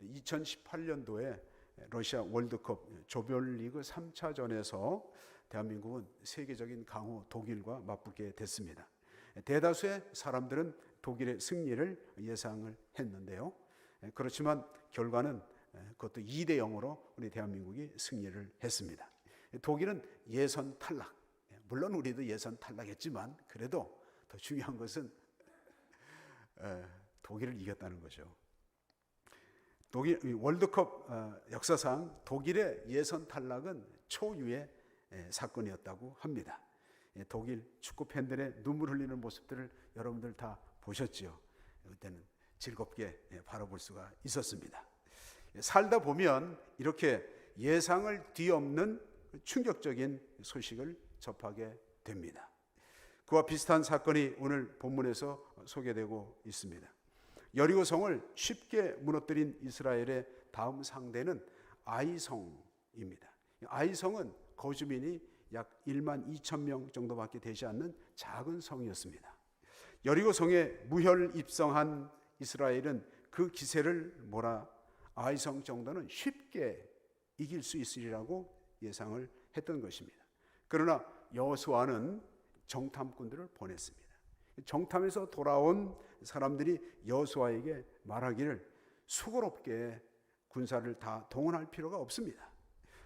2018년도에 러시아 월드컵 조별리그 3차전에서 대한민국은 세계적인 강호 독일과 맞붙게 됐습니다. 대다수의 사람들은 독일의 승리를 예상을 했는데요. 그렇지만 결과는 그것도 2대 0으로 우리 대한민국이 승리를 했습니다. 독일은 예선 탈락. 물론 우리도 예선 탈락했지만 그래도 더 중요한 것은 독일을 이겼다는 거죠. 독일 월드컵 역사상 독일의 예선 탈락은 초유의 사건이었다고 합니다. 독일 축구 팬들의 눈물 흘리는 모습들을 여러분들 다 보셨지요. 그때는 즐겁게 바라볼 수가 있었습니다. 살다 보면 이렇게 예상을 뒤엎는 충격적인 소식을 접하게 됩니다. 그와 비슷한 사건이 오늘 본문에서 소개되고 있습니다. 여리고성을 쉽게 무너뜨린 이스라엘의 다음 상대는 아이성입니다. 아이성은 거주민이 약 1만 2천 명 정도밖에 되지 않는 작은 성이었습니다. 여리고성에 무혈 입성한 이스라엘은 그 기세를 몰아 아이성 정도는 쉽게 이길 수 있으리라고 예상을 했던 것입니다. 그러나 여호수아는 정탐꾼들을 보냈습니다. 정탐에서 돌아온 사람들이 여호수아에게 말하기를 수고롭게 군사를 다 동원할 필요가 없습니다.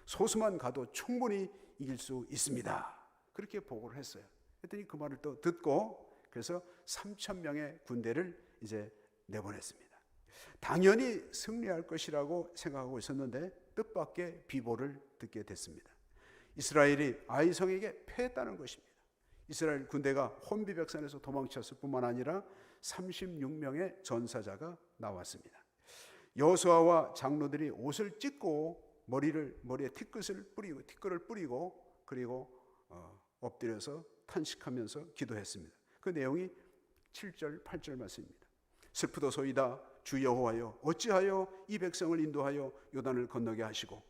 소수만 가도 충분히 이길 수 있습니다. 그렇게 보고를 했어요. 그랬더니 그 말을 또 듣고 그래서 3천 명의 군대를 이제 내보냈습니다. 당연히 승리할 것이라고 생각하고 있었는데 뜻밖의 비보를 듣게 됐습니다. 이스라엘이 아이성에게 패했다는 것입니다. 이스라엘 군대가 혼비백산에서 도망쳤을 뿐만 아니라 36명의 전사자가 나왔습니다. 여호수아와 장로들이 옷을 찢고 머리에 티끌을 뿌리고 그리고 엎드려서 탄식하면서 기도했습니다. 그 내용이 7절 8절 말씀입니다. 슬프도소이다 주 여호와여 어찌하여 이 백성을 인도하여 요단을 건너게 하시고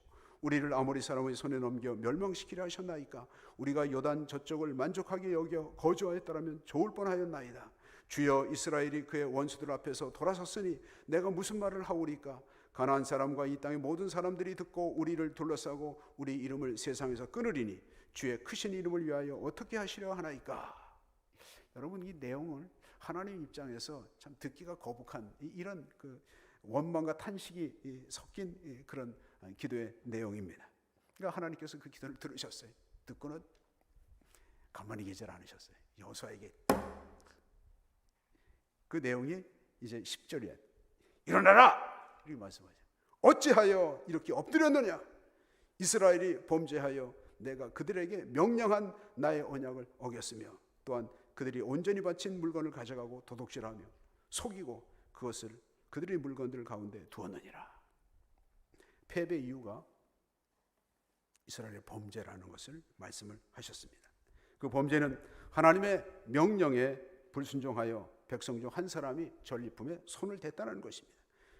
우리를 아모리 사람의 손에 넘겨 멸망시키려 하셨나이까. 우리가 요단 저쪽을 만족하게 여겨 거주하였더라면 좋을 뻔하였나이다. 주여 이스라엘이 그의 원수들 앞에서 돌아섰으니 내가 무슨 말을 하오리까. 가나안 사람과 이 땅의 모든 사람들이 듣고 우리를 둘러싸고 우리 이름을 세상에서 끊으리니 주의 크신 이름을 위하여 어떻게 하시려 하나이까. 여러분 이 내용을 하나님 입장에서 참 듣기가 거북한 이런 그 원망과 탄식이 섞인 그런 기도의 내용입니다. 그러니까 하나님께서 그 기도를 들으셨어요. 듣고는 가만히 계지 않으셨어요. 여호수아에게 그 내용이 이제 10절이에요. 일어나라! 이렇게 말씀하죠. 어찌하여 이렇게 엎드렸느냐? 이스라엘이 범죄하여 내가 그들에게 명령한 나의 언약을 어겼으며 또한 그들이 온전히 바친 물건을 가져가고 도둑질하며 속이고 그것을 그들의 물건들 가운데 두었느니라. 패배 이유가 이스라엘의 범죄라는 것을 말씀을 하셨습니다. 그 범죄는 하나님의 명령에 불순종하여 백성 중 한 사람이 전리품에 손을 댔다는 것입니다.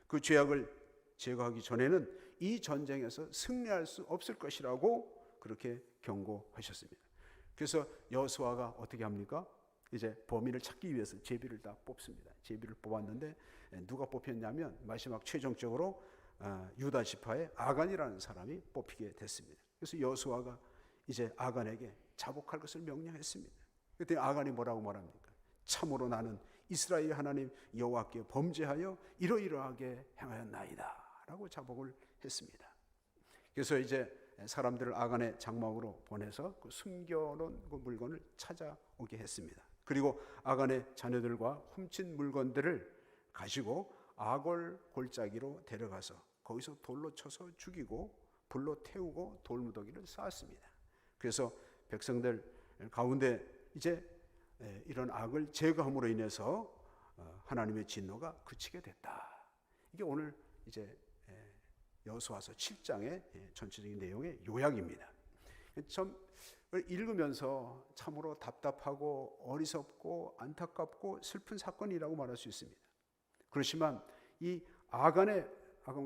그 죄악을 제거하기 전에는 이 전쟁에서 승리할 수 없을 것이라고 그렇게 경고하셨습니다. 그래서 여호수아가 어떻게 합니까? 이제 범인을 찾기 위해서 제비를 다 뽑습니다. 제비를 뽑았는데 누가 뽑혔냐면 마지막 최종적으로 유다 지파의 아간이라는 사람이 뽑히게 됐습니다. 그래서 여호수아가 이제 아간에게 자복할 것을 명령했습니다. 그때 아간이 뭐라고 말합니까? 참으로 나는 이스라엘 하나님 여호와께 범죄하여 이러이러하게 행하였나이다 라고 자복을 했습니다. 그래서 이제 사람들을 아간의 장막으로 보내서 그 숨겨놓은 그 물건을 찾아오게 했습니다. 그리고 아간의 자녀들과 훔친 물건들을 가지고 아골 골짜기로 데려가서 거기서 돌로 쳐서 죽이고 불로 태우고 돌무더기를 쌓았습니다. 그래서 백성들 가운데 이제 이런 악을 제거함으로 인해서 하나님의 진노가 그치게 됐다. 이게 오늘 이제 여호수아서 7장의 전체적인 내용의 요약입니다. 참 읽으면서 참으로 답답하고 어리석고 안타깝고 슬픈 사건이라고 말할 수 있습니다. 그렇지만 이 아간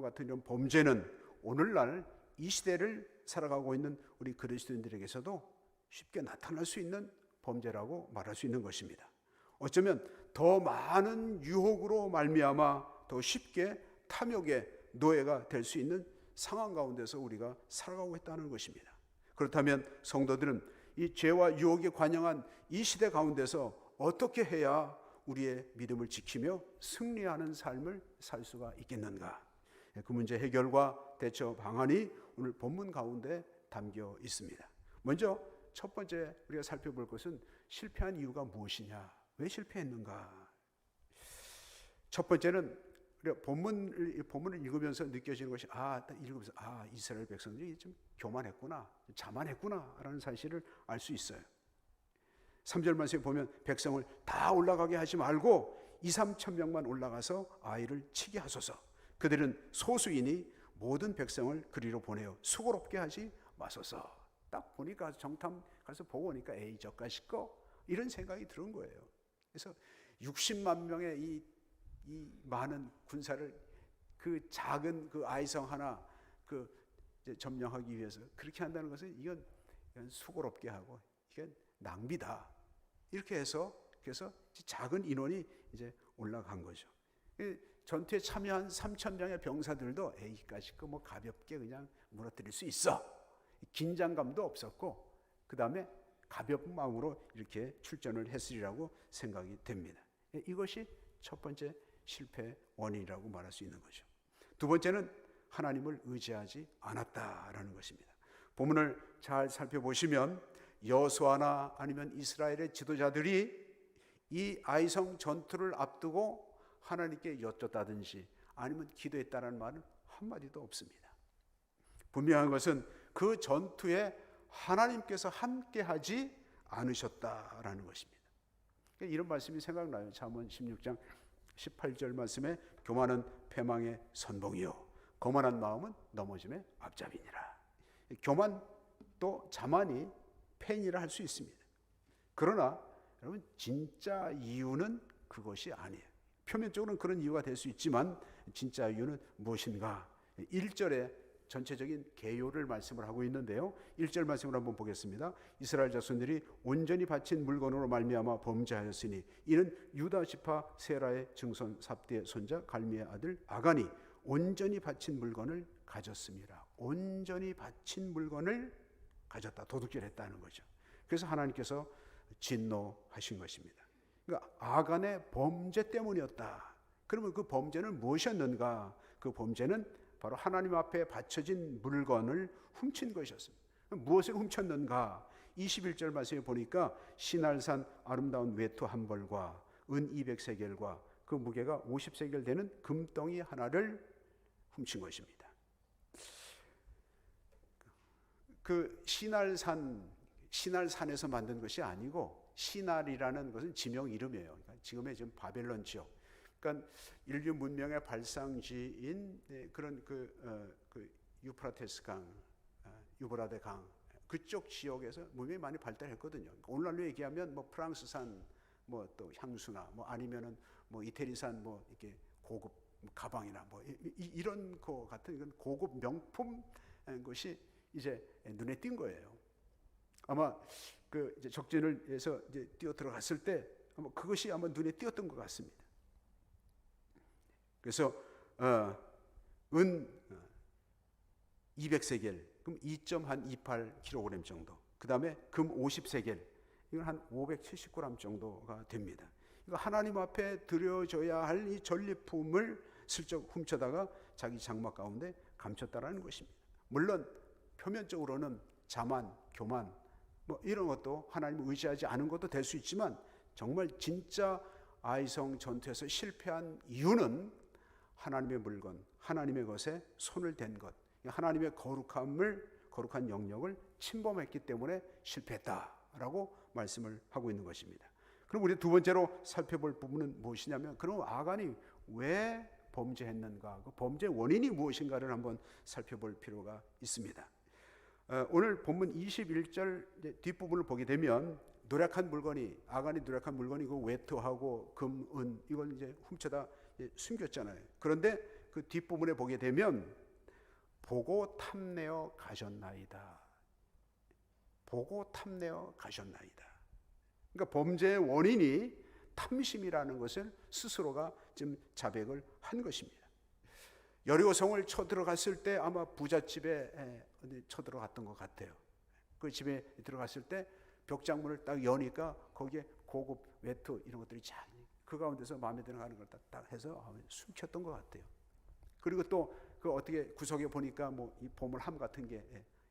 같은 이런 범죄는 오늘날 이 시대를 살아가고 있는 우리 그리스도인들에게서도 쉽게 나타날 수 있는 범죄라고 말할 수 있는 것입니다. 어쩌면 더 많은 유혹으로 말미암아 더 쉽게 탐욕에 노예가 될 수 있는 상황 가운데서 우리가 살아가고 있다는 것입니다. 그렇다면 성도들은 이 죄와 유혹에 관영한 이 시대 가운데서 어떻게 해야 우리의 믿음을 지키며 승리하는 삶을 살 수가 있겠는가? 그 문제 해결과 대처 방안이 오늘 본문 가운데 담겨 있습니다. 먼저 첫 번째 우리가 살펴볼 것은 실패한 이유가 무엇이냐? 왜 실패했는가? 첫 번째는 우리가 본문을 읽으면서 느껴지는 것이 읽으면서 이스라엘 백성들이 좀 교만했구나, 자만했구나라는 사실을 알 수 있어요. 3절 말씀에 보면 백성을 다 올라가게 하지 말고 2-3천 명만 올라가서 아이를 치게 하소서. 그들은 소수이니 모든 백성을 그리로 보내어 수고롭게 하지 마소서. 딱 보니까 정탐 가서 보고 오니까 에이 저까짓 거 이런 생각이 드는 거예요. 그래서 60만 명의 이 많은 군사를 그 작은 그 아이성 하나 그 점령하기 위해서 그렇게 한다는 것은 이건 수고롭게 하고 이건 낭비다. 이렇게 해서 그래서 작은 인원이 이제 올라간 거죠. 전투에 참여한 3천 명의 병사들도 에이까짓 거 뭐 가볍게 그냥 무너뜨릴 수 있어. 긴장감도 없었고 그 다음에 가벼운 마음으로 이렇게 출전을 했으리라고 생각이 됩니다. 이것이 첫 번째 실패 원인이라고 말할 수 있는 거죠. 두 번째는 하나님을 의지하지 않았다라는 것입니다. 본문을 잘 살펴보시면 여호수아나 아니면 이스라엘의 지도자들이 이 아이성 전투를 앞두고 하나님께 여쭙다든지 아니면 기도했다는 말은 한마디도 없습니다. 분명한 것은 그 전투에 하나님께서 함께하지 않으셨다라는 것입니다. 이런 말씀이 생각나요. 잠언 16장 18절 말씀에 교만은 패망의 선봉이요 거만한 마음은 넘어짐의 앞잡이니라. 교만 또 자만이 패인이라 할 수 있습니다. 그러나 여러분 진짜 이유는 그것이 아니에요. 표면적으로는 그런 이유가 될 수 있지만 진짜 이유는 무엇인가? 1절에 전체적인 개요를 말씀을 하고 있는데요. 1절 말씀을 한번 보겠습니다. 이스라엘 자손들이 온전히 바친 물건으로 말미암아 범죄하였으니 이는 유다 지파 세라의 증손 삽디의 손자 갈미의 아들 아간이 온전히 바친 물건을 가졌습니다. 온전히 바친 물건을 가졌다. 도둑질했다는 거죠. 그래서 하나님께서 진노하신 것입니다. 그러니까 아간의 범죄 때문이었다. 그러면 그 범죄는 무엇이었는가? 그 범죄는 바로 하나님 앞에 바쳐진 물건을 훔친 것이었습니다. 무엇을 훔쳤는가? 21절 말씀에 보니까 시날산 아름다운 외투 한 벌과 은 200세겔과 그 무게가 50세겔 되는 금덩이 하나를 훔친 것입니다. 그 시날산에서 만든 것이 아니고 시날이라는 것은 지명 이름이에요. 그러니까 지금의 지금 바벨론 지역. 그러니까 인류 문명의 발상지인 그런 그 유프라테스 강, 유브라데 강 그쪽 지역에서 문명이 많이 발달했거든요. 그러니까 오늘날로 얘기하면 뭐 프랑스산 뭐 또 향수나 뭐 아니면은 뭐 이태리산 뭐 이렇게 고급 가방이나 뭐 이런 거 같은 이건 고급 명품 것이 이제 눈에 띈 거예요. 아마 그 이제 적진을 해서 이제 뛰어 들어갔을 때 아마 그것이 아마 눈에 띄었던 것 같습니다. 그래서 은 200세겔, 그럼 2.28kg 정도. 그 다음에 금 50세겔, 이건 한 570g 정도가 됩니다. 이거 하나님 앞에 드려져야 할 이 전리품을 슬쩍 훔쳐다가 자기 장막 가운데 감췄다라는 것입니다. 물론 표면적으로는 자만, 교만, 뭐 이런 것도 하나님을 의지하지 않은 것도 될 수 있지만 정말 진짜 아이성 전투에서 실패한 이유는 하나님의 물건, 하나님의 것에 손을 댄 것, 하나님의 거룩한 영역을 침범했기 때문에 실패했다라고 말씀을 하고 있는 것입니다. 그럼 우리 두 번째로 살펴볼 부분은 무엇이냐면 그럼 아간이 왜 범죄했는가, 그 범죄 원인이 무엇인가를 한번 살펴볼 필요가 있습니다. 오늘 본문 21절 뒷부분을 보게 되면 아간이 노력한 물건이 그 외투하고 금, 은 이걸 이제 훔쳐다 숨겼잖아요. 그런데 그 뒷부분에 보게 되면 보고 탐내어 가셨나이다. 보고 탐내어 가셨나이다. 그러니까 범죄의 원인이 탐심이라는 것을 스스로가 지금 자백을 한 것입니다. 여리고성을 쳐들어갔을 때 아마 부잣집에 쳐들어갔던 것 같아요. 그 집에 들어갔을 때 벽장문을 딱 여니까 거기에 고급 외투 이런 것들이 쫙, 그 가운데서 마음에 들어가는 걸 딱 해서 숨겼던 것 같아요. 그리고 또 그 어떻게 구석에 보니까 뭐 이 보물함 같은 게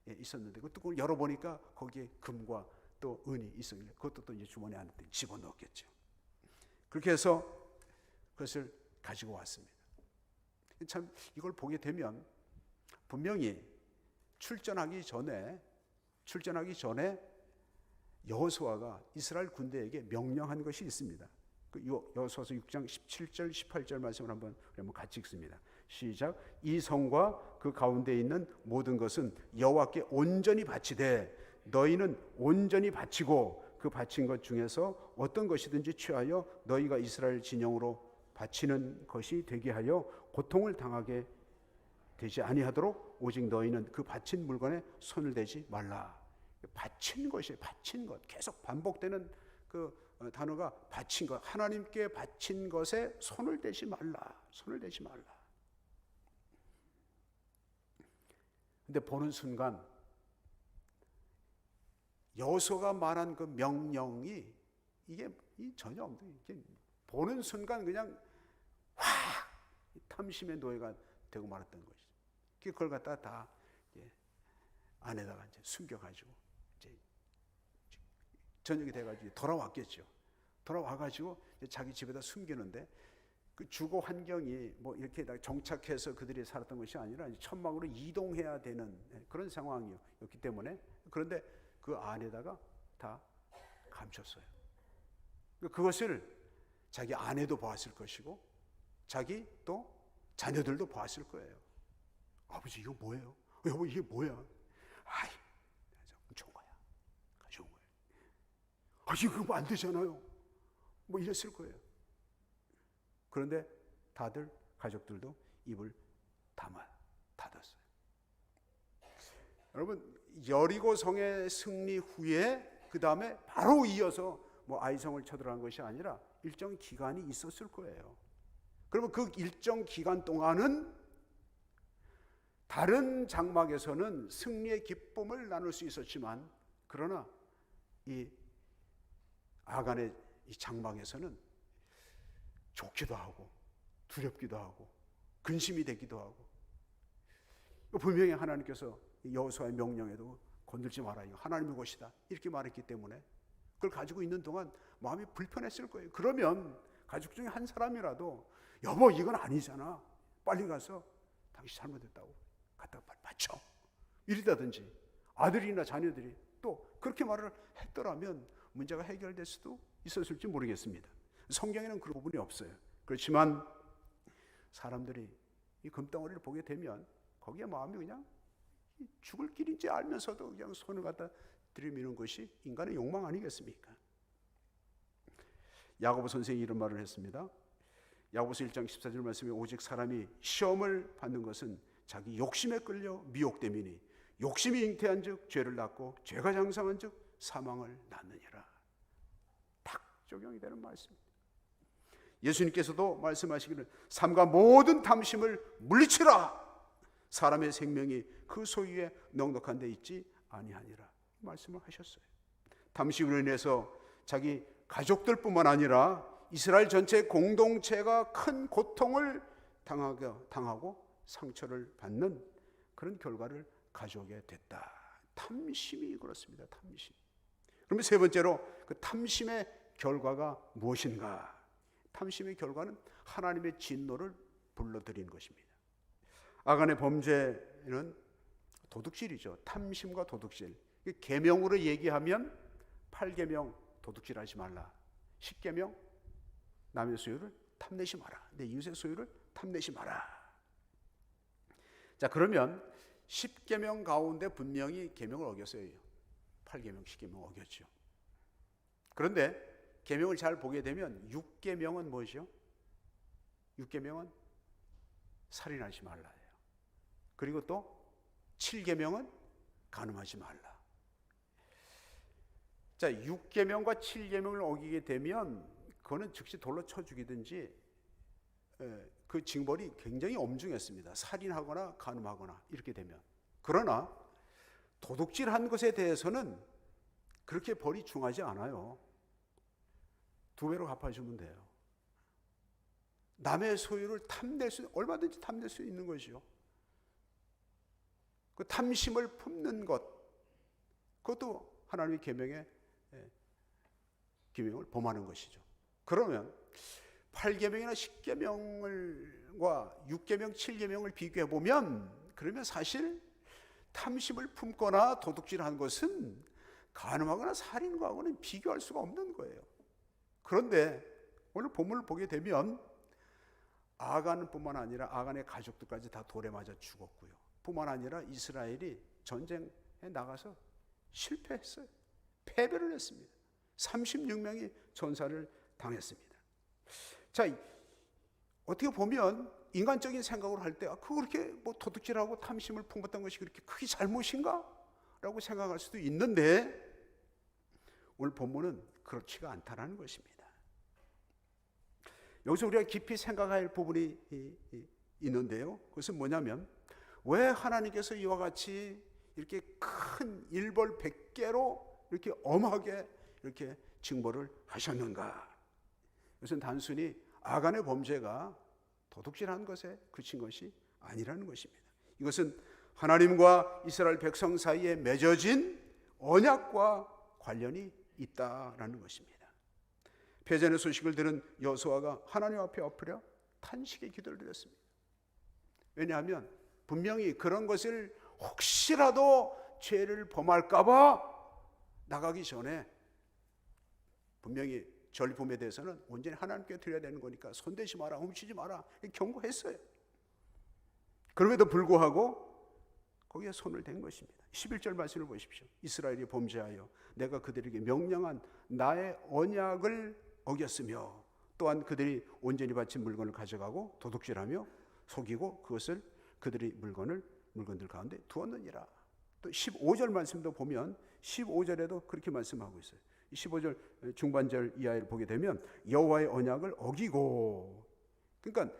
있었는데 그 뚜껑을 열어보니까 거기에 금과 또 은이 있었길래 그것도 또 이제 주머니 안에 집어넣었겠죠. 그렇게 해서 그것을 가지고 왔습니다. 참 이걸 보게 되면 분명히 출전하기 전에 여호수아가 이스라엘 군대에게 명령한 것이 있습니다. 그 여호수아서 6장 17절 18절 말씀을 한번 같이 읽습니다. 시작. 이 성과 그 가운데 있는 모든 것은 여호와께 온전히 바치되 너희는 온전히 바치고 그 바친 것 중에서 어떤 것이든지 취하여 너희가 이스라엘 진영으로 바치는 것이 되게 하여 고통을 당하게 되지 아니하도록 오직 너희는 그 바친 물건에 손을 대지 말라. 바친 것이에요. 바친 것. 계속 반복되는 그 단어가 바친 것. 하나님께 바친 것에 손을 대지 말라. 손을 대지 말라. 근데 보는 순간 여호수아가 말한 그 명령이 이게 전혀 없는, 이게 보는 순간 그냥 확 탐심의 노예가 되고 말았던 것이죠. 그걸 갖다가 다 안에다가 이제 숨겨가지고 이제 저녁이 돼가지고 돌아왔겠죠. 돌아와가지고 자기 집에다 숨기는데 그 주거 환경이 뭐 이렇게 정착해서 그들이 살았던 것이 아니라 천막으로 이동해야 되는 그런 상황이었기 때문에, 그런데 그 안에다가 다 감췄어요. 그것을 자기 아내도 보았을 것이고 자기 또 자녀들도 보았을 거예요. 아버지 이거 뭐예요? 여보 이게 뭐야? 아이 훔쳐온 거야. 가져온 거예요. 아 이거 그러면 안 되잖아요. 뭐 이랬을 거예요. 그런데 다들 가족들도 입을 닫았어요. 여러분 여리고성의 승리 후에 그 다음에 바로 이어서 뭐 아이성을 쳐들어간 것이 아니라 일정 기간이 있었을 거예요. 그러면 그 일정 기간 동안은 다른 장막에서는 승리의 기쁨을 나눌 수 있었지만, 그러나 이 아간의 이 장막에서는 좋기도 하고 두렵기도 하고 근심이 되기도 하고, 분명히 하나님께서 여호수아의 명령에도 건들지 마라, 이거 하나님의 것이다 이렇게 말했기 때문에 그걸 가지고 있는 동안 마음이 불편했을 거예요. 그러면 가족 중에 한 사람이라도 여보 이건 아니잖아, 빨리 가서 당신 잘못했다고 갖다 맞춰 이러다든지, 아들이나 자녀들이 또 그렇게 말을 했더라면 문제가 해결될 수도 있었을지 모르겠습니다. 성경에는 그런 부분이 없어요. 그렇지만 사람들이 이 금덩어리를 보게 되면 거기에 마음이 그냥 죽을 길인지 알면서도 그냥 손을 갖다 들이미는 것이 인간의 욕망 아니겠습니까? 야고보 선생이 이런 말을 했습니다. 야고보서 1장 14절 말씀에 오직 사람이 시험을 받는 것은 자기 욕심에 끌려 미혹됨이니 욕심이 잉태한 즉 죄를 낳고 죄가 장성한 즉 사망을 낳느니라. 딱 적용이 되는 말씀입니다. 예수님께서도 말씀하시기를 삼가 모든 탐심을 물리치라. 사람의 생명이 그 소유에 넉넉한 데 있지 아니하니라 말씀을 하셨어요. 탐심으로 인해서 자기 가족들뿐만 아니라 이스라엘 전체 공동체가 큰 고통을 당하고 상처를 받는 그런 결과를 가져오게 됐다. 탐심이 그렇습니다. 탐심. 그러면 세 번째로 그 탐심의 결과가 무엇인가? 탐심의 결과는 하나님의 진노를 불러들인 것입니다. 아간의 범죄는 도둑질이죠. 탐심과 도둑질. 계명으로 얘기하면 8계명 도둑질하지 말라, 10계명 남의 소유를 탐내지 마라, 내 이웃의 소유를 탐내지 마라. 자, 그러면 10계명 가운데 분명히 계명을 어겼어요. 8계명, 10계명 어겼죠. 그런데 계명을 잘 보게 되면 6계명은 뭐죠? 6계명은 살인하지 말라예요. 그리고 또 7계명은 간음하지 말라. 자, 6계명과 7계명을 어기게 되면 그거는 즉시 돌로 쳐 죽이든지 그 징벌이 굉장히 엄중했습니다. 살인하거나 간음하거나 이렇게 되면. 그러나 도둑질한 것에 대해서는 그렇게 벌이 중하지 않아요. 2배로 갚아주면 돼요. 남의 소유를 얼마든지 탐낼 수 있는 것이요. 그 탐심을 품는 것, 그것도 하나님의 계명에 계명을 범하는 것이죠. 그러면 8계명이나 10계명과 6계명, 7계명을 비교해 보면, 그러면 사실 탐심을 품거나 도둑질한 것은 간음하거나 살인과는 비교할 수가 없는 거예요. 그런데 오늘 본문을 보게 되면 아간뿐만 아니라 아간의 가족들까지 다 돌에 맞아 죽었고요. 뿐만 아니라 이스라엘이 전쟁에 나가서 실패했어요. 패배를 했습니다. 36명이 전사를 당했습니다. 자, 어떻게 보면 인간적인 생각으로 할 때 그렇게 도둑질하고 탐심을 품었던 것이 그렇게 크게 잘못인가? 라고 생각할 수도 있는데, 오늘 본문은 그렇지가 않다는 것입니다. 여기서 우리가 깊이 생각할 부분이 있는데요. 그것은 뭐냐면, 왜 하나님께서 이와 같이 이렇게 큰 일벌 100개로 이렇게 엄하게 이렇게 징벌을 하셨는가? 이것은 단순히 아간의 범죄가 도둑질한 것에 그친 것이 아니라는 것입니다. 이것은 하나님과 이스라엘 백성 사이에 맺어진 언약과 관련이 있다라는 것입니다. 패전의 소식을 들은 여호수아가 하나님 앞에 엎으려 탄식의 기도를 드렸습니다. 왜냐하면 분명히 그런 것을 혹시라도 죄를 범할까 봐 나가기 전에 분명히 전리품에 대해서는 온전히 하나님께 드려야 되는 거니까 손대지 마라, 훔치지 마라 경고했어요. 그럼에도 불구하고 거기에 손을 댄 것입니다. 11절 말씀을 보십시오. 이스라엘이 범죄하여 내가 그들에게 명령한 나의 언약을 어겼으며 또한 그들이 온전히 바친 물건을 가져가고 도둑질하며 속이고 그것을 그들이 물건들 가운데 두었느니라. 또 15절 말씀도 보면 15절에도 그렇게 말씀하고 있어요. 15절 중반절 이하를 보게 되면 여호와의 언약을 어기고, 그러니까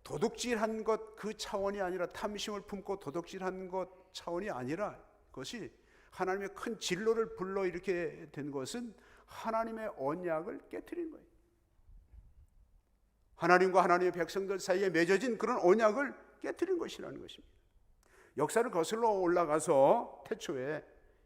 도둑질한 것 그 차원이 아니라, 탐심을 품고 도둑질한 것 차원이 아니라, 그것이 하나님의 큰 진로를 불러 이렇게 된 것은 하나님의 언약을 깨트린 거예요. 하나님과 하나님의 백성들 사이에 맺어진 그런 언약을 깨트린 것이라는 것입니다. 역사를 거슬러 올라가서 태초에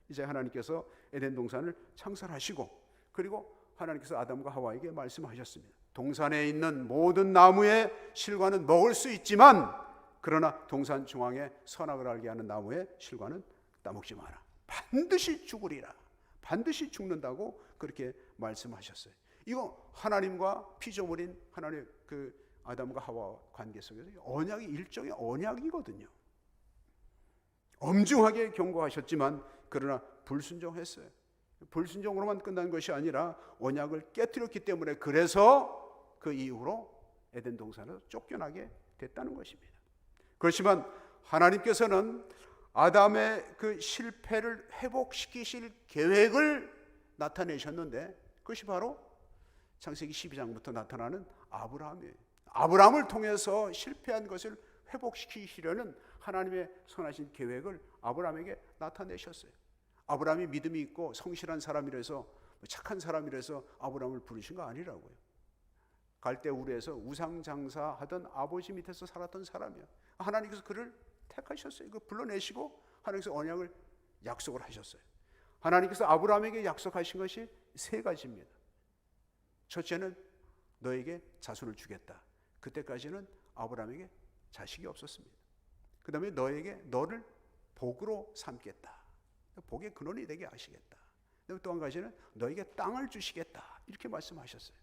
이제 하나님께서 에덴 동산을 창설하시고, 그리고 하나님께서 아담과 하와에게 말씀하셨습니다. 동산에 있는 모든 나무의 실과는 먹을 수 있지만 그러나 동산 중앙에 선악을 알게 하는 나무의 실과는 따먹지 마라. 반드시 죽으리라. 반드시 죽는다고 그렇게 말씀하셨어요. 이거 하나님과 피조물인 하나님의 그 아담과 하와 관계 속에서 언약이 일종의 언약이거든요. 엄중하게 경고하셨지만 그러나 불순종했어요. 불순종으로만 끝난 것이 아니라 언약을 깨뜨렸기 때문에, 그래서 그 이후로 에덴 동산에서 쫓겨나게 됐다는 것입니다. 그렇지만 하나님께서는 아담의 그 실패를 회복시키실 계획을 나타내셨는데, 그것이 바로 창세기 12장부터 나타나는 아브라함이에요. 아브라함을 통해서 실패한 것을 회복시키시려는 하나님의 선하신 계획을 아브라함에게 나타내셨어요. 아브라함이 믿음이 있고 성실한 사람이라서, 착한 사람이라서 아브라함을 부르신 거 아니라고요. 갈대우르에서 우상장사하던 아버지 밑에서 살았던 사람이야. 하나님께서 그를 택하셨어요. 그 불러내시고 하나님께서 언약을 약속을 하셨어요. 하나님께서 아브라함에게 약속하신 것이 3가지입니다. 첫째는 너에게 자손을 주겠다. 그때까지는 아브라함에게 자식이 없었습니다. 그 다음에 너를 복으로 삼겠다. 복의 근원이 되게 하시겠다. 또 한 가지는 너에게 땅을 주시겠다. 이렇게 말씀하셨어요.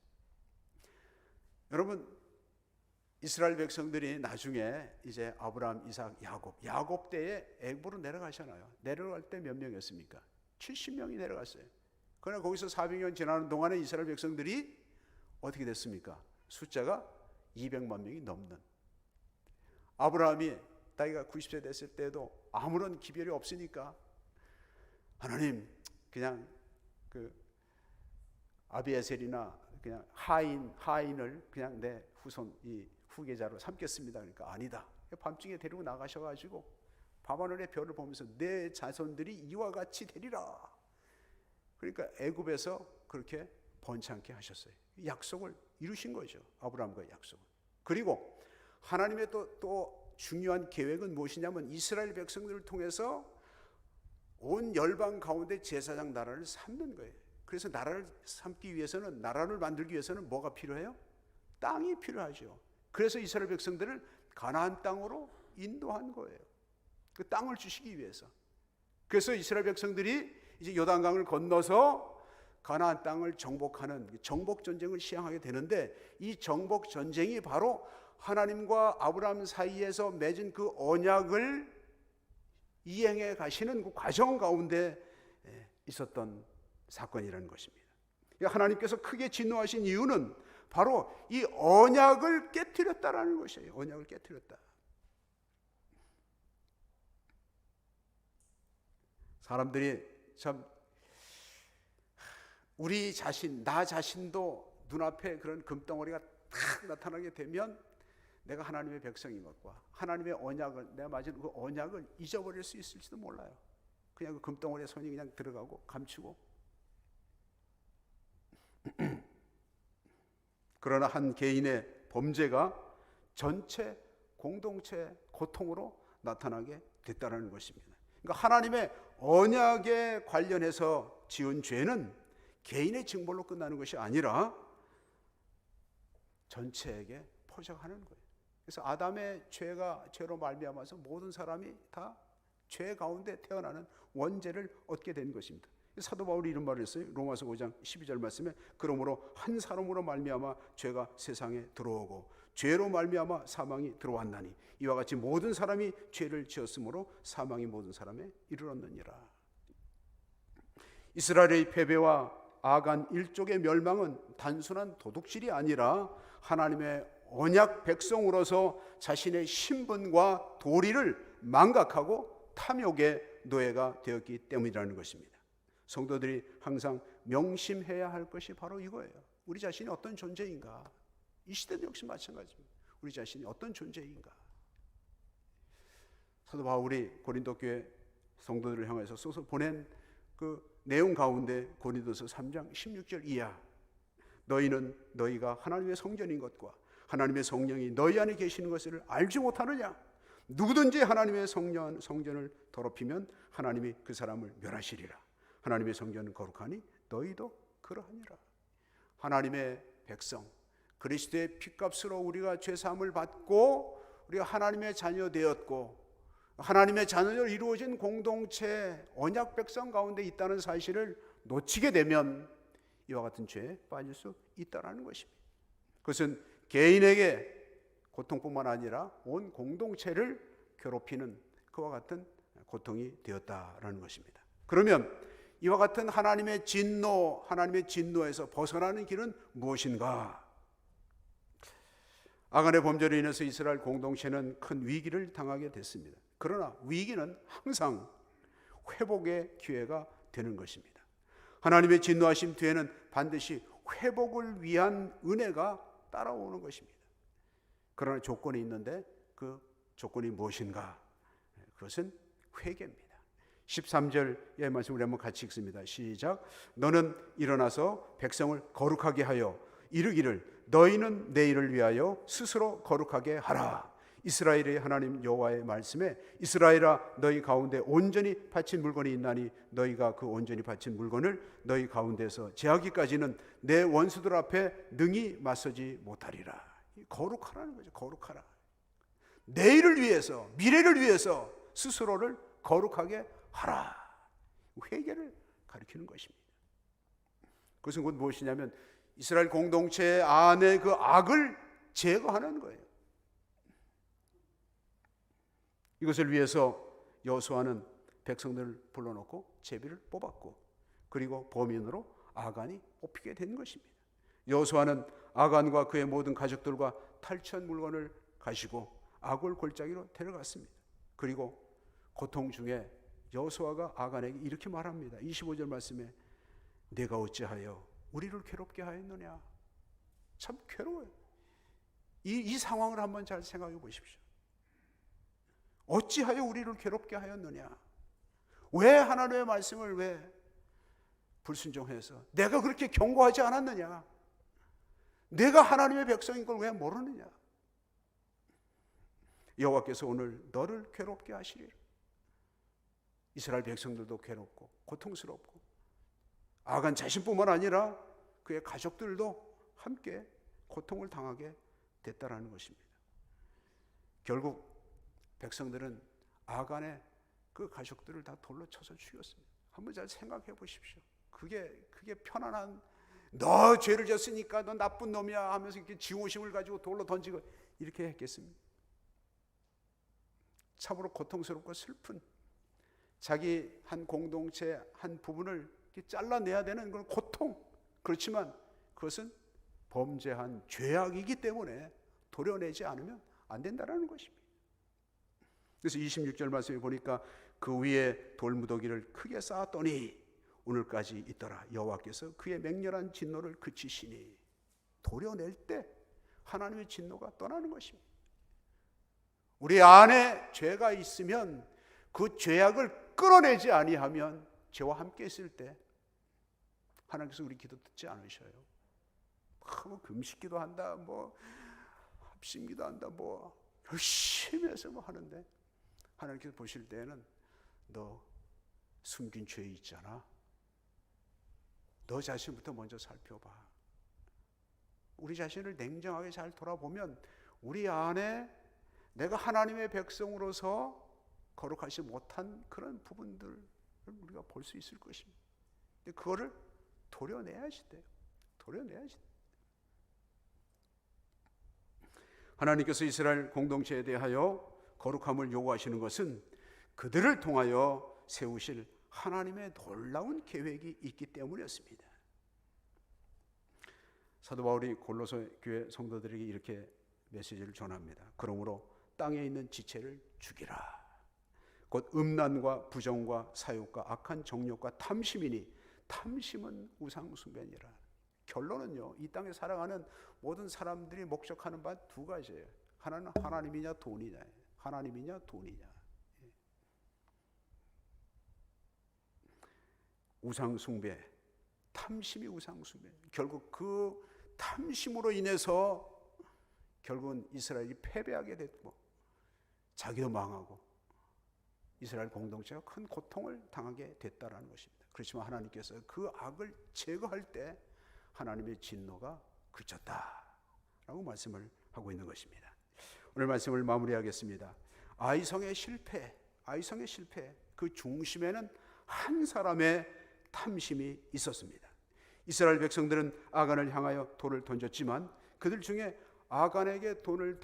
여러분, 이스라엘 백성들이 나중에 이제 아브라함, 이삭, 야곱 때에 애굽으로 내려가잖아요. 내려갈 때 몇 명이었습니까? 70명이 내려갔어요. 그러나 거기서 400년 지나는 동안에 이스라엘 백성들이 어떻게 됐습니까? 숫자가 200만 명이 넘는. 아브라함이 나이가 90세 됐을 때도 아무런 기별이 없으니까 하나님, 그냥 그 아비에셀이나 그냥 하인을 그냥 내 후계자로 삼겠습니다. 그러니까 아니다. 밤중에 데리고 나가셔가지고 밤하늘의 별을 보면서 내 자손들이 이와 같이 되리라. 그러니까 애굽에서 그렇게 번창케 하셨어요. 약속을 이루신 거죠. 아브라함과의 약속을. 그리고 하나님의 또 중요한 계획은 무엇이냐면 이스라엘 백성들을 통해서 온 열방 가운데 제사장 나라를 삼는 거예요. 그래서 나라를 삼기 위해서는, 나라를 만들기 위해서는 뭐가 필요해요? 땅이 필요하죠. 그래서 이스라엘 백성들을 가나안 땅으로 인도한 거예요. 그 땅을 주시기 위해서. 그래서 이스라엘 백성들이 이제 요단강을 건너서 가나안 땅을 정복하는 정복 전쟁을 시행하게 되는데, 이 정복 전쟁이 바로 하나님과 아브라함 사이에서 맺은 그 언약을 이행해 가시는 그 과정 가운데 있었던 사건이라는 것입니다. 하나님께서 크게 진노하신 이유는 바로 이 언약을 깨뜨렸다라는 것이에요. 언약을 깨뜨렸다. 사람들이 참 우리 자신, 나 자신도 눈앞에 그런 금덩어리가 탁 나타나게 되면 내가 하나님의 백성인 것과 하나님의 언약을, 내가 맺은 그 언약을 잊어버릴 수 있을지도 몰라요. 그냥 그 금덩어리에 손이 그냥 들어가고 감추고. 그러나 한 개인의 범죄가 전체 공동체 고통으로 나타나게 됐다는 것입니다. 그러니까 하나님의 언약에 관련해서 지은 죄는 개인의 징벌로 끝나는 것이 아니라 전체에게 포착하는 거예요. 그래서 아담의 죄로 말미암아서 모든 사람이 다 죄 가운데 태어나는 원죄를 얻게 된 것입니다. 사도 바울이 이런 말을 했어요. 로마서 5장 12절 말씀에 그러므로 한 사람으로 말미암아 죄가 세상에 들어오고 죄로 말미암아 사망이 들어왔나니 이와 같이 모든 사람이 죄를 지었으므로 사망이 모든 사람에 이르렀느니라. 이스라엘의 패배와 아간 일족의 멸망은 단순한 도둑질이 아니라 하나님의 언약 백성으로서 자신의 신분과 도리를 망각하고 탐욕의 노예가 되었기 때문이라는 것입니다. 성도들이 항상 명심해야 할 것이 바로 이거예요. 우리 자신이 어떤 존재인가? 이 시대도 역시 마찬가지입니다. 우리 자신이 어떤 존재인가? 사도 바울이 고린도 교회 성도들을 향해서 써서 보낸 그 내용 가운데 고린도서 3장 16절 이하, 너희는 너희가 하나님의 성전인 것과 하나님의 성령이 너희 안에 계시는 것을 알지 못하느냐? 누구든지 하나님의 성전을 더럽히면 하나님이 그 사람을 멸하시리라. 하나님의 성전은 거룩하니 너희도 그러하니라. 하나님의 백성, 그리스도의 피값으로 우리가 죄사함을 받고 우리가 하나님의 자녀 되었고 하나님의 자녀로 이루어진 공동체 언약 백성 가운데 있다는 사실을 놓치게 되면 이와 같은 죄에 빠질 수 있다는 것입니다. 그것은 개인에게 고통뿐만 아니라 온 공동체를 괴롭히는 그와 같은 고통이 되었다라는 것입니다. 그러면 이와 같은 하나님의 진노에서 벗어나는 길은 무엇인가? 아간의 범죄로 인해서 이스라엘 공동체는 큰 위기를 당하게 됐습니다. 그러나 위기는 항상 회복의 기회가 되는 것입니다. 하나님의 진노하심 뒤에는 반드시 회복을 위한 은혜가 따라오는 것입니다. 그러나 조건이 있는데 그 조건이 무엇인가? 그것은 회개입니다. 13절의 말씀을 한번 같이 읽습니다. 시작. 너는 일어나서 백성을 거룩하게 하여 이르기를 너희는 내일을 위하여 스스로 거룩하게 하라. 이스라엘의 하나님 여호와의 말씀에 이스라엘아 너희 가운데 온전히 바친 물건이 있나니 너희가 그 온전히 바친 물건을 너희 가운데서 제하기까지는 내 원수들 앞에 능히 맞서지 못하리라. 거룩하라는 거죠. 거룩하라. 내일을 위해서, 미래를 위해서 스스로를 거룩하게 하라. 회개를 가리키는 것입니다. 그것은 곧 무엇이냐면 이스라엘 공동체 안에 그 악을 제거하는 거예요. 이것을 위해서 여호수아는 백성들을 불러놓고 제비를 뽑았고 그리고 범인으로 아간이 뽑히게 된 것입니다. 여호수아는 아간과 그의 모든 가족들과 탈취한 물건을 가지고 아골 골짜기로 데려갔습니다. 그리고 고통 중에 여호수아가 아간에게 이렇게 말합니다. 25절 말씀에 내가 어찌하여 우리를 괴롭게 하였느냐. 참 괴로워요. 이 상황을 한번 잘 생각해 보십시오. 어찌하여 우리를 괴롭게 하였느냐? 왜 하나님의 말씀을 왜 불순종해서? 내가 그렇게 경고하지 않았느냐? 내가 하나님의 백성인 걸 왜 모르느냐? 여호와께서 오늘 너를 괴롭게 하시리라. 이스라엘 백성들도 괴롭고 고통스럽고 아간 자신뿐만 아니라 그의 가족들도 함께 고통을 당하게 됐다라는 것입니다. 결국 백성들은 아간의 그 가족들을 다 돌로 쳐서 죽였습니다. 한번 잘 생각해 보십시오. 그게 편안한, 너 죄를 졌으니까 너 나쁜 놈이야 하면서 이렇게 지호심을 가지고 돌로 던지고 이렇게 했겠습니까? 참으로 고통스럽고 슬픈, 자기 한 공동체 한 부분을 이렇게 잘라내야 되는 그런 고통. 그렇지만 그것은 범죄한 죄악이기 때문에 도려내지 않으면 안 된다는 것입니다. 그래서 26절 말씀에 보니까 그 위에 돌무더기를 크게 쌓았더니 오늘까지 있더라. 여호와께서 그의 맹렬한 진노를 그치시니. 도려낼 때 하나님의 진노가 떠나는 것입니다. 우리 안에 죄가 있으면 그 죄악을 끌어내지 아니하면 죄와 함께 있을 때 하나님께서 우리 기도 듣지 않으셔요. 뭐 금식기도 한다, 뭐 합심기도 한다, 뭐 열심히 해서 뭐 하는데 하나님께서 보실 때에는 너 숨긴 죄 있잖아. 너 자신부터 먼저 살펴봐. 우리 자신을 냉정하게 잘 돌아보면 우리 안에 내가 하나님의 백성으로서 거룩하지 못한 그런 부분들을 우리가 볼 수 있을 것입니다. 그거를 도려내야지 돼요. 도려내야지 돼요. 하나님께서 이스라엘 공동체에 대하여 거룩함을 요구하시는 것은 그들을 통하여 세우실 하나님의 놀라운 계획이 있기 때문이었습니다. 사도 바울이 골로새 교회 성도들에게 이렇게 메시지를 전합니다. 그러므로 땅에 있는 지체를 죽이라. 곧 음란과 부정과 사욕과 악한 정욕과 탐심이니 탐심은 우상숭배니라. 결론은요, 이 땅에 살아가는 모든 사람들이 목적하는 바 두 가지예요. 하나는 하나님이냐 돈이냐, 하나님이냐 돈이냐. 우상숭배, 탐심이 우상숭배. 결국 그 탐심으로 인해서 결국은 이스라엘이 패배하게 됐고 자기도 망하고 이스라엘 공동체가 큰 고통을 당하게 됐다라는 것입니다. 그렇지만 하나님께서 그 악을 제거할 때 하나님의 진노가 그쳤다라고 말씀을 하고 있는 것입니다. 오늘 말씀을 마무리하겠습니다. 아이성의 실패, 그 중심에는 한 사람의 탐심이 있었습니다. 이스라엘 백성들은 아간을 향하여 돌을 던졌지만 그들 중에 아간에게 돌을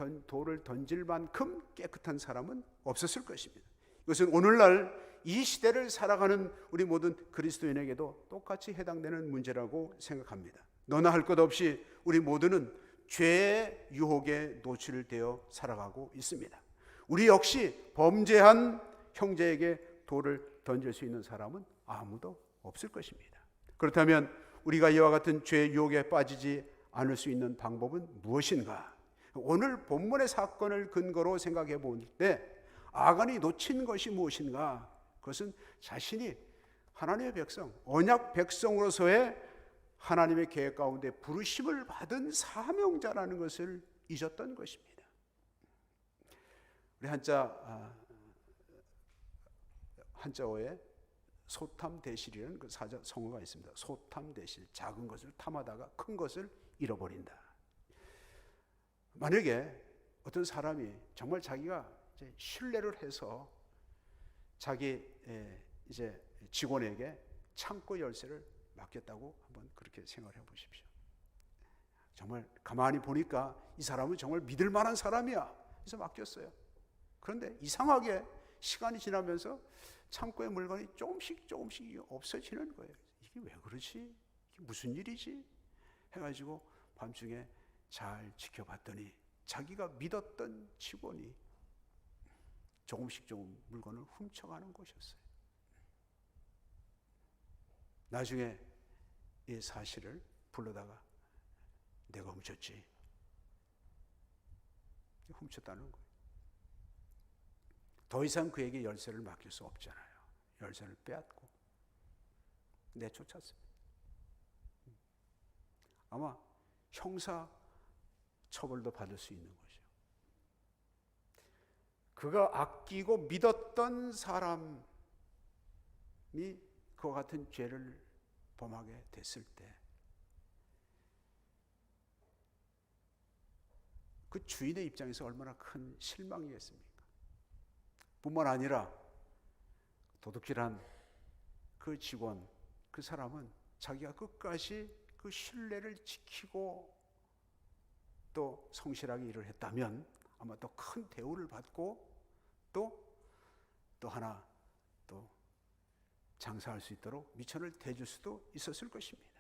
던질 만큼 깨끗한 사람은 없었을 것입니다. 이것은 오늘날 이 시대를 살아가는 우리 모든 그리스도인에게도 똑같이 해당되는 문제라고 생각합니다. 너나 할 것 없이 우리 모두는 죄의 유혹에 노출되어 살아가고 있습니다. 우리 역시 범죄한 형제에게 돌을 던질 수 있는 사람은 아무도 없을 것입니다. 그렇다면 우리가 이와 같은 죄의 유혹에 빠지지 않을 수 있는 방법은 무엇인가? 오늘 본문의 사건을 근거로 생각해 볼 때 아간이 놓친 것이 무엇인가? 그것은 자신이 하나님의 백성, 언약 백성으로서의 하나님의 계획 가운데 부르심을 받은 사명자라는 것을 잊었던 것입니다. 우리 한자어에 소탐대실이라는 그 성어가 있습니다. 소탐대실, 작은 것을 탐하다가 큰 것을 잃어버린다. 만약에 어떤 사람이 정말 자기가 이제 신뢰를 해서 자기 이제 직원에게 창고 열쇠를 맡겼다고 한번 그렇게 생각을 해보십시오. 정말 가만히 보니까 이 사람은 정말 믿을 만한 사람이야. 그래서 맡겼어요. 그런데 이상하게 시간이 지나면서 창고의 물건이 조금씩 없어지는 거예요. 이게 왜 그러지? 이게 무슨 일이지? 해가지고 밤중에 잘 지켜봤더니 자기가 믿었던 직원이 조금씩 물건을 훔쳐가는 것이었어요. 나중에 이 사실을 불러다가 내가 훔쳤지. 훔쳤다는 거예요. 더 이상 그에게 열쇠를 맡길 수 없잖아요. 열쇠를 빼앗고 내쫓았습니다. 아마 형사 처벌도 받을 수 있는 거죠. 그가 아끼고 믿었던 사람이 그와 같은 죄를 범하게 됐을 때 그 주인의 입장에서 얼마나 큰 실망이겠습니까? 뿐만 아니라 도둑질한 그 직원, 그 사람은 자기가 끝까지 그 신뢰를 지키고 또 성실하게 일을 했다면 아마 더 큰 대우를 받고 또 하나 또 장사할 수 있도록 미천을 대줄 수도 있었을 것입니다.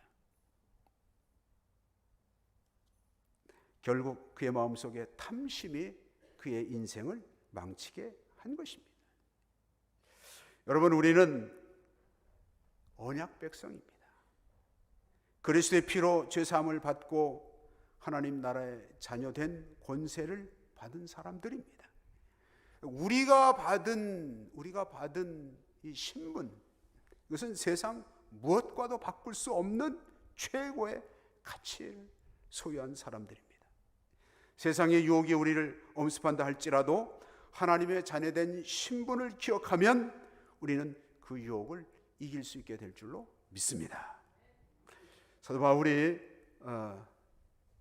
결국 그의 마음속에 탐심이 그의 인생을 망치게 한 것입니다. 여러분, 우리는 언약 백성입니다. 그리스도의 피로 죄사함을 받고 하나님 나라의 자녀된 권세를 받은 사람들입니다. 우리가 받은 이 신분, 이것은 세상 무엇과도 바꿀 수 없는 최고의 가치를 소유한 사람들입니다. 세상의 유혹이 우리를 엄습한다 할지라도 하나님의 자녀된 신분을 기억하면 우리는 그 유혹을 이길 수 있게 될 줄로 믿습니다. 사도 바울이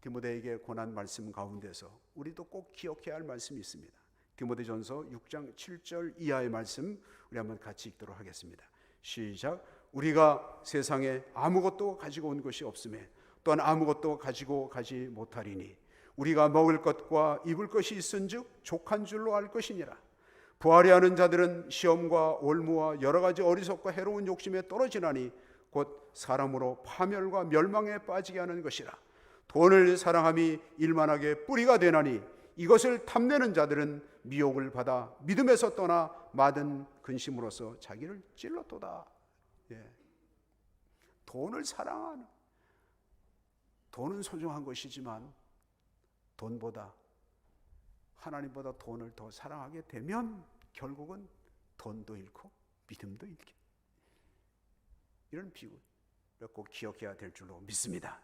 디모데에게 권한 말씀 가운데서 우리도 꼭 기억해야 할 말씀이 있습니다. 디모데전서 6장 7절 이하의 말씀 우리 한번 같이 읽도록 하겠습니다. 시작. 우리가 세상에 아무것도 가지고 온 것이 없음에 또한 아무것도 가지고 가지 못하리니 우리가 먹을 것과 입을 것이 있은즉 족한 줄로 알 것이니라. 부하려 하는 자들은 시험과 올무와 여러 가지 어리석고 해로운 욕심에 떨어지나니 곧 사람으로 파멸과 멸망에 빠지게 하는 것이라. 돈을 사랑함이 일만하게 뿌리가 되나니 이것을 탐내는 자들은 미혹을 받아 믿음에서 떠나 마든 근심으로써 자기를 찔렀도다. 돈을 사랑하는, 돈은 소중한 것이지만 돈보다, 하나님보다 돈을 더 사랑하게 되면 결국은 돈도 잃고 믿음도 잃게, 이런 비극을 꼭 기억해야 될 줄로 믿습니다.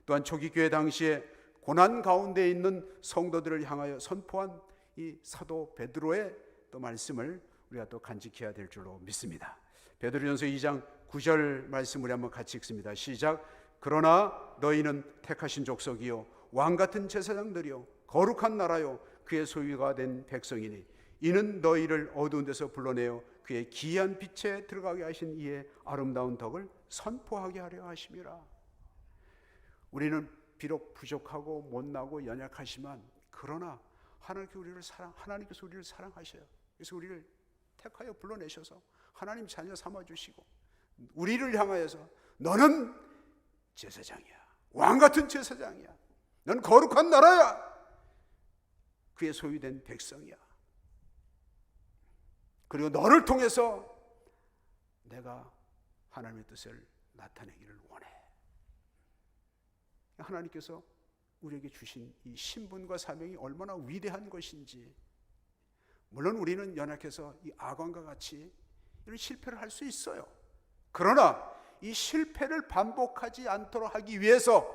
또한 초기 교회 당시에 고난 가운데 있는 성도들을 향하여 선포한 이 사도 베드로의 또 말씀을 우리가 또 간직해야 될 줄로 믿습니다. 베드로전서 2장 9절 말씀 우리 한번 같이 읽습니다. 시작. 그러나 너희는 택하신 족속이요 왕같은 제사장들이요 거룩한 나라요 그의 소유가 된 백성이니 이는 너희를 어두운 데서 불러내어 그의 기이한 빛에 들어가게 하신 이의 아름다운 덕을 선포하게 하려 하심이라. 우리는 비록 부족하고 못나고 연약하지만 그러나 하나님께서 우리를 사랑하셔요. 그래서 우리를 택하여 불러내셔서 하나님 자녀 삼아주시고 우리를 향하여서 너는 제사장이야, 왕같은 제사장이야, 넌 거룩한 나라야, 그의 소유된 백성이야, 그리고 너를 통해서 내가 하나님의 뜻을 나타내기를 원해. 하나님께서 우리에게 주신 이 신분과 사명이 얼마나 위대한 것인지. 물론 우리는 연약해서 이 아관과 같이 이런 실패를 할 수 있어요. 그러나 이 실패를 반복하지 않도록 하기 위해서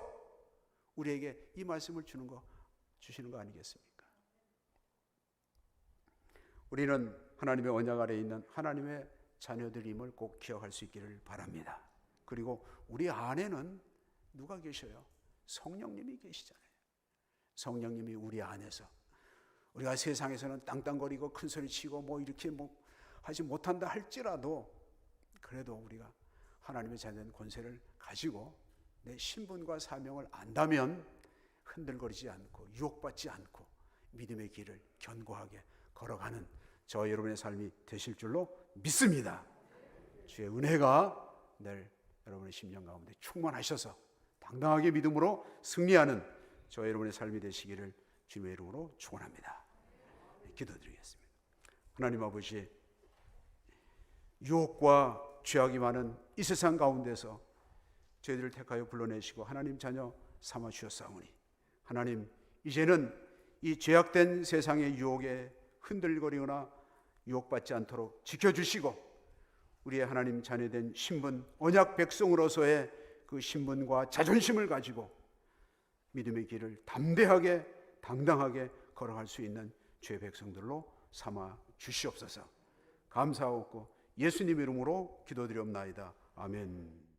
우리에게 이 말씀을 주시는 거 아니겠습니까? 우리는 하나님의 언약 아래에 있는 하나님의 자녀들임을 꼭 기억할 수 있기를 바랍니다. 그리고 우리 안에는 누가 계셔요? 성령님이 계시잖아요. 성령님이 우리 안에서, 우리가 세상에서는 땅땅거리고 큰소리치고 이렇게 하지 못한다 할지라도 그래도 우리가 하나님의 자녀된 권세를 가지고 내 신분과 사명을 안다면 흔들거리지 않고 유혹받지 않고 믿음의 길을 견고하게 걸어가는 저와 여러분의 삶이 되실 줄로 믿습니다. 주의 은혜가 늘 여러분의 심령 가운데 충만하셔서 당당하게 믿음으로 승리하는 저와 여러분의 삶이 되시기를 주님의 이름으로 축원합니다. 기도드리겠습니다. 하나님 아버지, 유혹과 죄악이 많은 이 세상 가운데서 저희들을 택하여 불러내시고 하나님 자녀 삼아 주셨사오니 하나님, 이제는 이 죄악된 세상의 유혹에 흔들거리거나 유혹받지 않도록 지켜주시고 우리의 하나님 자녀된 신분, 언약 백성으로서의 그 신분과 자존심을 가지고 믿음의 길을 담대하게 당당하게 걸어갈 수 있는 주의 백성들로 삼아 주시옵소서. 감사하고 예수님 이름으로 기도드리옵나이다. 아멘.